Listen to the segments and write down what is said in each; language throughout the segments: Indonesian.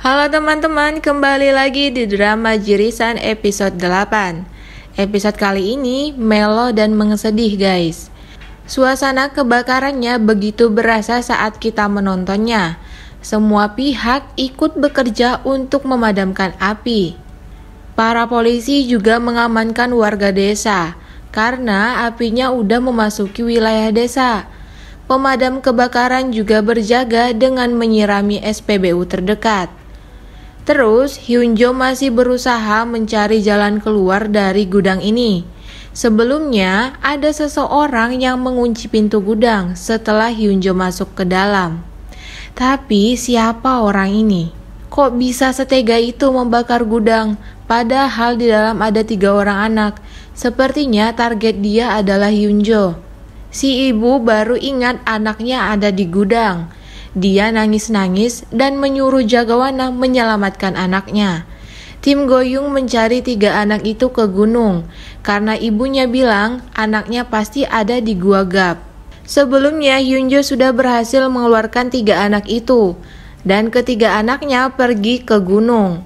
Halo teman-teman, kembali lagi di drama Jirisan episode 8. Episode kali ini melo dan mengesedih guys. Suasana kebakarannya begitu berasa saat kita menontonnya. Semua pihak ikut bekerja untuk memadamkan api. Para polisi juga mengamankan warga desa karena apinya udah memasuki wilayah desa. Pemadam kebakaran juga berjaga dengan menyirami SPBU terdekat. Terus, Hyunjo masih berusaha mencari jalan keluar dari gudang ini. Sebelumnya, ada seseorang yang mengunci pintu gudang setelah Hyunjo masuk ke dalam. Tapi, siapa orang ini? Kok bisa setega itu membakar gudang? Padahal di dalam ada 3 orang anak. Sepertinya target dia adalah Hyunjo. Si ibu baru ingat anaknya ada di gudang. Dia nangis-nangis dan menyuruh Jagawana menyelamatkan anaknya. Tim Goyung mencari 3 anak itu ke gunung karena ibunya bilang anaknya pasti ada di Gua Gap. Sebelumnya Hyunjo sudah berhasil mengeluarkan 3 anak itu dan ketiga anaknya pergi ke gunung.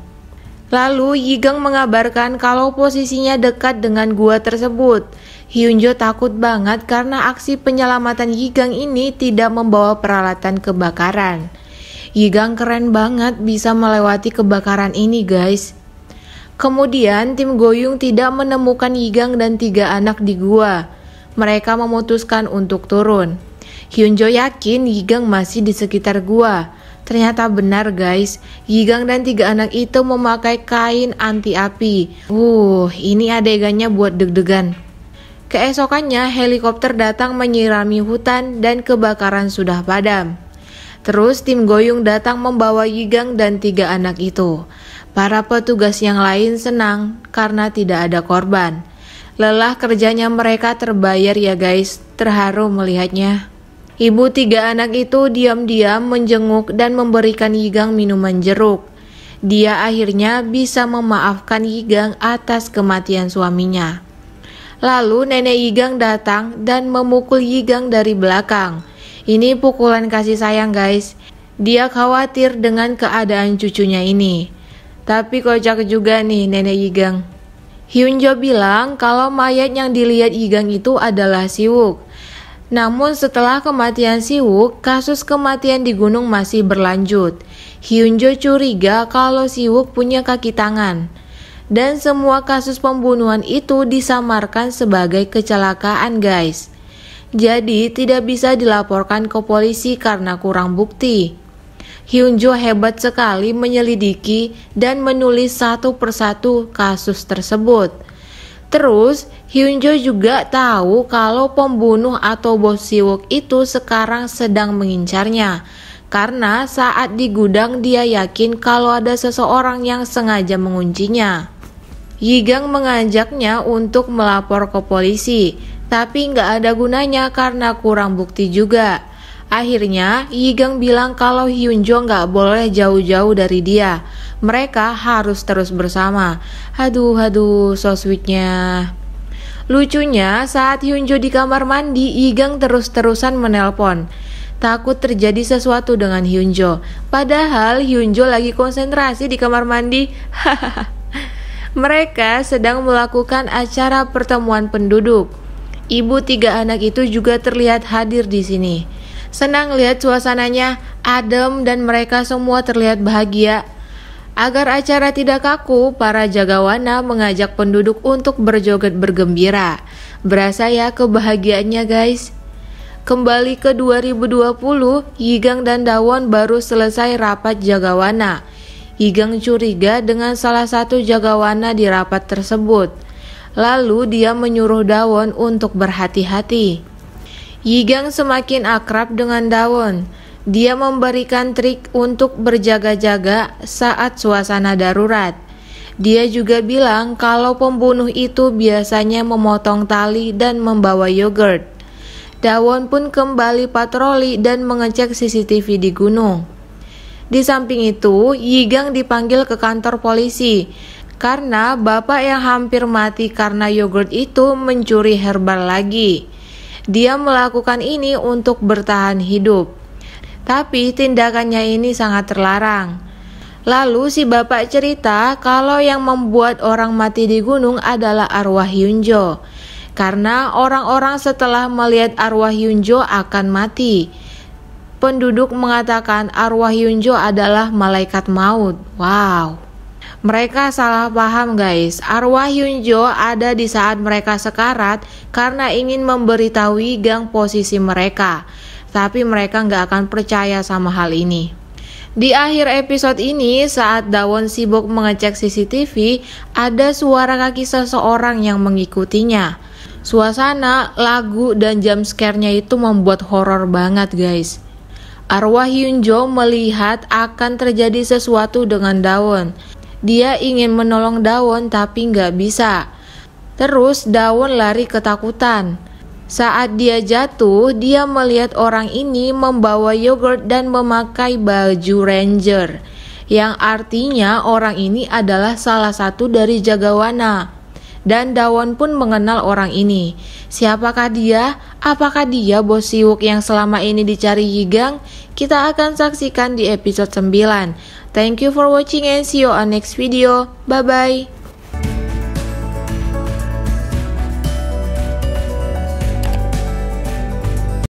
Lalu Yigang mengabarkan kalau posisinya dekat dengan gua tersebut. Hyunjo takut banget karena aksi penyelamatan Yigang ini tidak membawa peralatan kebakaran. Yigang keren banget bisa melewati kebakaran ini guys. Kemudian tim Goyung tidak menemukan Yigang dan 3 anak di gua. Mereka memutuskan untuk turun. Hyunjo yakin Yigang masih di sekitar gua. Ternyata benar guys, Yigang dan 3 anak itu memakai kain anti api. Ini adegannya buat deg-degan. Keesokannya helikopter datang menyirami hutan dan kebakaran sudah padam. Terus tim Goyung datang membawa Yigang dan 3 anak itu. Para petugas yang lain senang karena tidak ada korban. Lelah kerjanya mereka terbayar ya guys, terharu melihatnya. Ibu 3 anak itu diam-diam menjenguk dan memberikan Yigang minuman jeruk. Dia akhirnya bisa memaafkan Yigang atas kematian suaminya. Lalu nenek Yigang datang dan memukul Yigang dari belakang. Ini pukulan kasih sayang guys. Dia khawatir dengan keadaan cucunya ini. Tapi kocak juga nih nenek Yigang. Hyunjo bilang kalau mayat yang dilihat Yigang itu adalah Siwook. Namun setelah kematian Siwook, kasus kematian di gunung masih berlanjut. Hyunjo curiga kalau Siwook punya kaki tangan. Dan semua kasus pembunuhan itu disamarkan sebagai kecelakaan guys. Jadi tidak bisa dilaporkan ke polisi karena kurang bukti. Hyunjo hebat sekali menyelidiki dan menulis satu persatu kasus tersebut. Terus, Hyunjo juga tahu kalau pembunuh atau bos Siwook itu sekarang sedang mengincarnya. Karena saat di gudang dia yakin kalau ada seseorang yang sengaja menguncinya. Yigang mengajaknya untuk melapor ke polisi, tapi nggak ada gunanya karena kurang bukti juga. Akhirnya, Yigang bilang kalau Hyunjo nggak boleh jauh-jauh dari dia. Mereka harus terus bersama. Aduh, so sweetnya. Lucunya, saat Hyunjo di kamar mandi, Yigang terus-terusan menelpon. Takut terjadi sesuatu dengan Hyunjo. Padahal Hyunjo lagi konsentrasi di kamar mandi. Mereka sedang melakukan acara pertemuan penduduk. Ibu 3 anak itu juga terlihat hadir di sini. Senang lihat suasananya adem dan mereka semua terlihat bahagia. Agar acara tidak kaku, para Jagawana mengajak penduduk untuk berjoget bergembira. Berasa ya kebahagiaannya guys. Kembali ke 2020, Yigang dan Dawon baru selesai rapat Jagawana. Yigang curiga dengan salah satu Jagawana di rapat tersebut. Lalu dia menyuruh Dawon untuk berhati-hati. Yigang semakin akrab dengan Dawon. Dia memberikan trik untuk berjaga-jaga saat suasana darurat. Dia juga bilang kalau pembunuh itu biasanya memotong tali dan membawa yogurt. Dawon pun kembali patroli dan mengecek CCTV di gunung. Di samping itu, Yigang dipanggil ke kantor polisi karena bapak yang hampir mati karena yogurt itu mencuri herbal lagi. Dia melakukan ini untuk bertahan hidup. Tapi tindakannya ini sangat terlarang. Lalu si bapak cerita kalau yang membuat orang mati di gunung adalah arwah Hyunjo. Karena orang-orang setelah melihat arwah Hyunjo akan mati. Penduduk mengatakan arwah Hyunjo adalah malaikat maut. Wow. Mereka salah paham guys. Arwah Hyunjo ada di saat mereka sekarat karena ingin memberitahu Wigang posisi mereka. Tapi mereka nggak akan percaya sama hal ini. Di akhir episode ini, saat Dawon sibuk mengecek CCTV, ada suara kaki seseorang yang mengikutinya. Suasana, lagu, dan jump scare-nya itu membuat horor banget guys. Arwah Hyunjo melihat akan terjadi sesuatu dengan Dawon. Dia ingin menolong Dawon tapi nggak bisa. Terus Dawon lari ketakutan. Saat dia jatuh, dia melihat orang ini membawa yogurt dan memakai baju ranger. Yang artinya orang ini adalah salah satu dari Jagawana. Dan Dawon pun mengenal orang ini. Siapakah dia? Apakah dia bos Siwook yang selama ini dicari Yigang? Kita akan saksikan di episode 9. Thank you for watching and see you on next video. Bye bye.